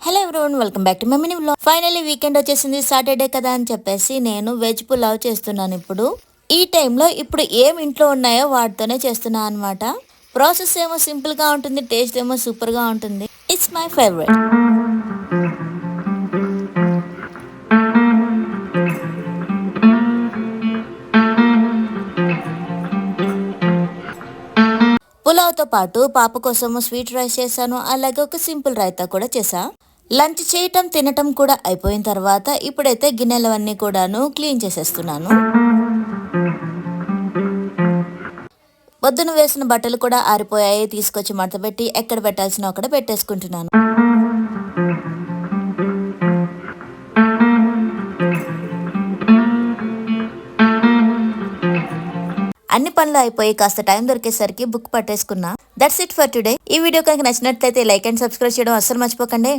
Hello everyone, welcome back to my mini vlog. Finally weekend వచ్చేసింది, Saturday కదా అని చెప్పేసి నేను వెజ్ పులావ్ చేస్తున్నాను. ఈ టైంలో ఏం ఇంట్లో ఉన్నాయో వాటితోనే చేస్తున్నాను అనమాట. ప్రాసెస్ ఏమో సింపుల్ గా ఉంటుంది, టేస్ట్ ఏమో సూపర్ గా ఉంటుంది. It's my favourite. పులావ్తో పాటు పాప కోసము స్వీట్ రైస్ చేశాను, అలాగే ఒక సింపుల్ రైతా కూడా చేసా. లంచ్ చేయటం తినటం కూడా అయిపోయిన తర్వాత ఇప్పుడైతే గిన్నెలవన్నీ కూడాను క్లీన్ చేసేస్తున్నాను. పొద్దున వేసిన బట్టలు కూడా ఆరిపోయాయి, తీసుకొచ్చి మడతపెట్టి ఎక్కడ పెట్టాల్సిన అక్కడ పెట్టేసుకుంటున్నాను. అన్ని పనులు అయిపోయి కాస్త టైం దొరికేసరికి బుక్ పట్టేసుకున్నా. That's it for today. ఈ వీడియో కనుక నచ్చినట్లయితే లైక్ అండ్ సబ్స్క్రైబ్ చేయడం అస్సలు మర్చిపోకండి.